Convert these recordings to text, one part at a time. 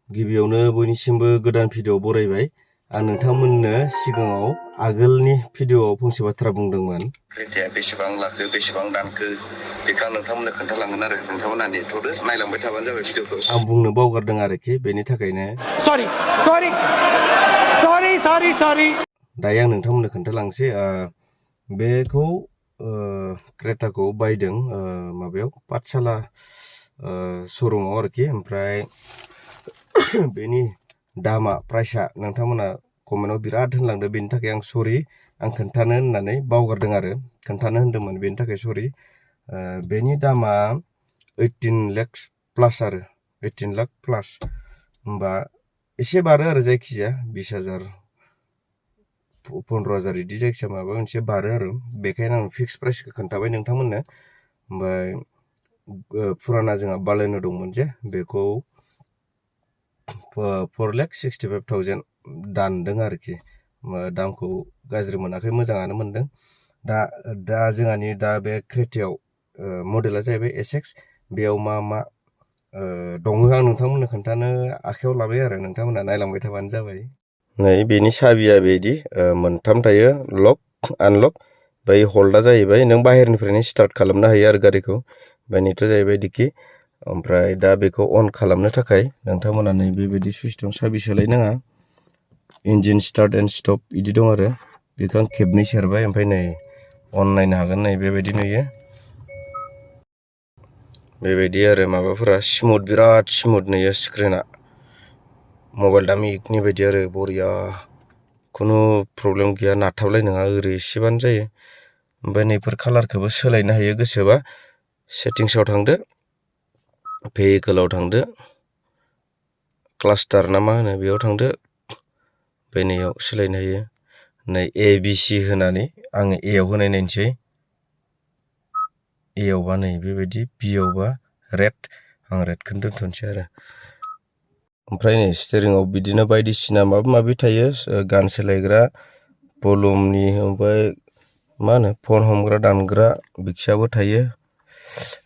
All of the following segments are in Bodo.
गिबियावनो बयनिसिमबो गोदान भिडिअ बरायबाय। आं नोंथांमोननो सिगाङाव आगोलनि भिडिअआव फंसे बाथ्रा बुंदोंमोन। क्रेटाया बेसेबां लाखो बेसेबां दानखो बेखौ आं नोंथांमोननो खोन्थालांगोन आरो नोंथांमोना नेथ'दो नायलांबाय थाबानो जाबाय भिडिअखौ। आं बुंनो बावगारदों आरोखि बेनि थाखायनो सरि। दायो आं नोंथांमोननो खोन्थालांसै बेखौ क्रेटाखौ बायदों माबायाव पाठशाला श'रुमाव आरोखि। ओमफ्राय बेनि दामा प्राइसआ नोंथांमोना कमेन्टआव बिराद होनलांदों, बेनि थाखाय आं सरि, आं खोन्थानो होननानै बावगारदों आरो खोन्थानो होनदोंमोन, बेनि थाखाय सरि। बेनि दामा 18 लाख प्लास आरो 18 लाख प्लास होमबा एसे बारो आरो जायखिजाया 20,000 15,000 बिदि जायखिजाया माबा मोनसे बारो आरो। बेखायनो आं फिक्स प्राइसखौ खोन्थाबाय नोंथांमोननो। ओमफ्राय फुराना जोंहा बालेन' दंमोन जे बेखौ 4,65,000 दानदों आरोखि। दामखौ गाज्रि मोनाखै, मोजाङानो मोनदों। दा जोंहानि दा बे क्रेटायाव मडेला जाहैबाय SX। बेयाव मा मा दङ आं नोंथांमोननो खोन्थानो आखायाव लाबाय आरो नोंथांमोना नायलांबाय थाबानो जाबाय। नै बेनि साबिया बिदि मोनथाम थायो, लक आनलक। बै हल्डा जाहैबाय नों बाहेरनिफ्रायनो स्टार्ट खालामनो हायो आरो गारिखौ। बेनिथ' जाहैबाय डिकि। ओमफ्राय दा बेखौ अन खालामनो थाखाय नोंथांमोना नै बेबायदि सुइच दं, साबि सोलायनाङा। इन्जिन स्टार्ट एन्ड स्टप बिदि दं आरो। बेखौ आं खेबनै सेरबाय, ओमफ्राय नै अन नायनो हागोन, नै बेबायदि नुयो। बेबायदि आरो माबाफोरा स्मुथ, बिराद स्मुथ नुयो स्क्रिना। मबाइल दामिकनि बायदि आरो बरिया, खुनु प्रब्लेम गैया, नारथाबलाय नङा, ओरै एसेबानो जायो। ओमफ्राय नैफोर कालारखौबो सोलायनो हायो गोसोबा। सेटिंसआव थांदो, भेहिकोलाव थांदो, क्लास्टार ना मा होनो बेयाव थांदो, ओमफ्राय नैयाव सोलायनो हायो। नै ABC होनानै आङो एआव होनाय नायनोसै। एआवबा नै बेबायदि, बिआवबा रेड, आं रेडखौनो दोनथ'नोसै आरो। ओमफ्राय नै स्टियारिंआव बिदिनो बायदिसिना माबा माबि थायो, गान सोलायग्रा, भलुमनि, ओमफ्राय मा होनो फन हमग्रा दानग्रा बिक्साबो थायो।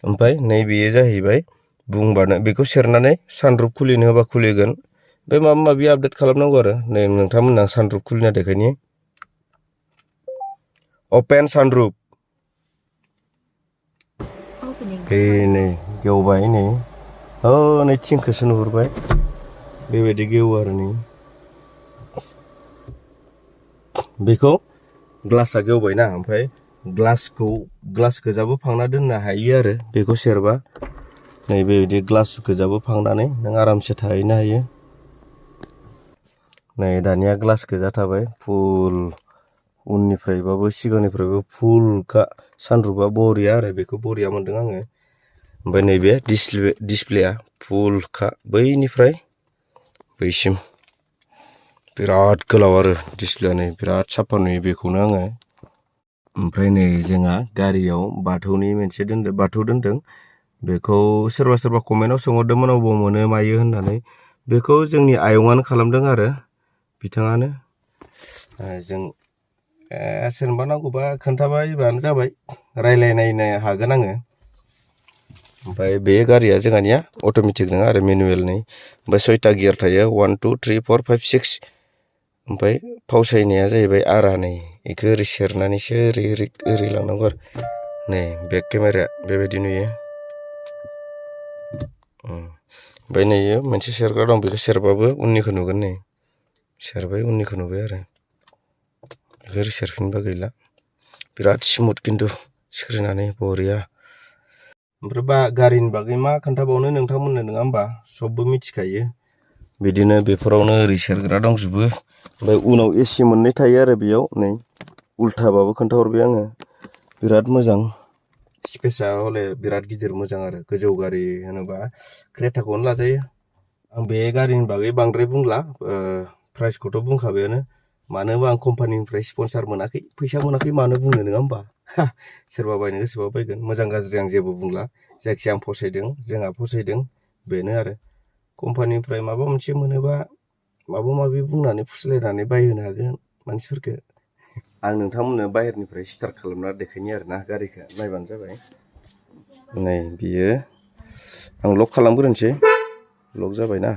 ओमफ्राय नैबेयो जाहैबाय बुंबानो बेखौ सेरनानै सानरुफ खुलिनो होबा खुलिगोन। बे माबा माबि आपडेट खालामनांगौ आरो। नै नोंथांमोनहा सानरुफ खुलिना देखायनि। अपेन सानरुफ। नै गेवबाय, नै नै थिंखौसो नुहुरबाय, बेबायदि गेवो आरो नै बेखौ ग्लासआ गेवबायना। ओमफ्राय ग्लास गोजाबो फांना दोननो हायो आरो बेखौ सेरबा। नै बेबायदि ग्लास गोजाबो फांनानै नों आरामसे थाहैनो हायो। नै दानिया ग्लास गोजा थाबाय फुल, उननिफ्रायबाबो सिगांनिफ्रायबो फुलखा सानरुफा बरिया आरो, बेखौ बरिया मोनदों आङो। ओमफ्राय नैबे डिसप्लेया फुलखा बैनिफ्राय बैसिम, बिराद गोलाव आरो डिसप्लेया, नै बिराद साफा नुयो बेखौनो आङो। ओमफ्राय नै जोंहा गारियाव बाथौनि मोनसे दोनदों, बाथौ दोनदों। बेखौ सोरबा कमेन्टआव सोंहरदोंमोन अबाव मोनो मायो होननानै। बेखौ जोंनि आयंआनो खालामदों आरो, बिथाङानो। जों सोरनोबा नांगौबा खोन्थाबायबानो जाबाय, रायलायनायनो हागोन आङो। ओमफ्राय बे गारिया जोंहानिया अट'मेटिक नङा आरो, मेनुवेलनि। ओमफ्राय 6टा गियार थायो, 1 2 3 4 5 6। ओमफ्राय फावसायनाया जाहैबाय आरा, नै बेखौ ओरै सेरनानैसो ओरै लांनांगौ आरो। नै बेक केमेराया बेबायदि नुयो। ओमफ्राय नैयो मोनसे सेरग्रा दं, बेखौ सेरबाबो उननिखौ नुगोन। नै सेरबाय, उननिखौ नुबाय आरो। बेखौ ओरै सेरफिनबा गैला। बिराद स्मुथ खिन्थु स्क्रिनानै बरिया। ओमफ्राय गारिनि बागै मा खोन्थाबावनो नोंथांमोननो, नङा होमबा? सबबो मिथिखायो। बिदिनो बेफोरावनो ओरै सेरग्रा दंजोबो। ओमफ्राय उनाव AC मोननै थायो आरो बेयाव। नै उल्थाबाबो खोन्थाहरबाय आङो, बिराद मोजां। स्पेसा हले बिराद गिदिर, मोजां आरो। गोजौ गारि होनोबा क्रेटाखौनो लाजायो। आं बे गारिनि बागै बांद्राय बुंला, प्राइसखौथ' बुंखाबायानो। मानो होनबा आं कम्पानिनिफ्राय स्पन्सार मोनाखै, फैसा मोनाखै, मानो बुंनो, नङा होमबा? सोरबा बायनो गोसोबा बायगोन, मोजां गाज्रि आं जेबो बुंला। जायखिया आं फसायदों, जोंहा फसायदों, बेनो आरो। कम्पानिनिफ्राय माबा मोनसे मोनोबा माबा माबि बुंनानै फुस्लायनानै बायहोनो हागोन मानसिफोरखौ। आं नोंथांमोननो बाहेरनिफ्राय स्टार्ट खालामना देखायनि आरोना, गारिखौ नायबानो जाबाय। नै बियो, आं लक खालामग्रोनोसै। लक जाबायना।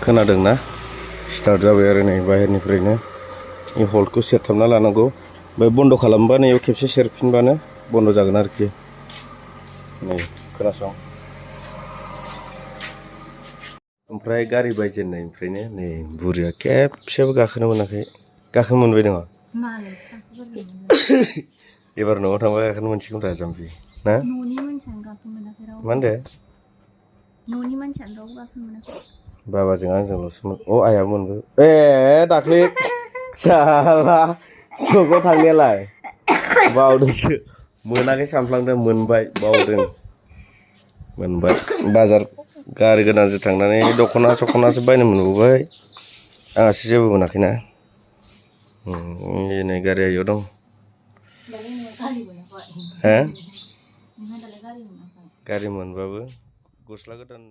खोनादोंना स्टार्ट जाबाय आरो नै बाहेरनिफ्रायनो इ हल्डखौ सेरथाबना लानांगौ ओमफ्राय बन्द' खालामबा नैयाव खेबसे सेरफिनबानो बन्द' जागोन आरोखि नै खोनासं ओमफ्राय गारि बायजेननायनिफ्रायनो नै बुरिया खेबसेबो गाखोनो मोनाखै गाखोनो मोनबाय दङ एबार न'आव थांबा गाखोनो मोनसिगोन रा जाम्बि ना न'नि मानसियानो गाखोनो मोनाखै रावबो मा होनदो न'नि मानसियानो रावबो गाखोनो मोनाखै बाबाजों आंजोंल'सोमोन आइया मोनबो दाख्लै साला सकाव थांनायालाय बावदोंसो मोनाखै सानफ्लांदों मोनबाय बावदों मोनबाय बाजार गारि गोदानजों थांनानै दख'ना सख'नासो बायनो मोनबोबाय आंहासो जेबो मोनाखैना नै गारिया इयाव दं गारि मोनबाबो गस्ला गोदान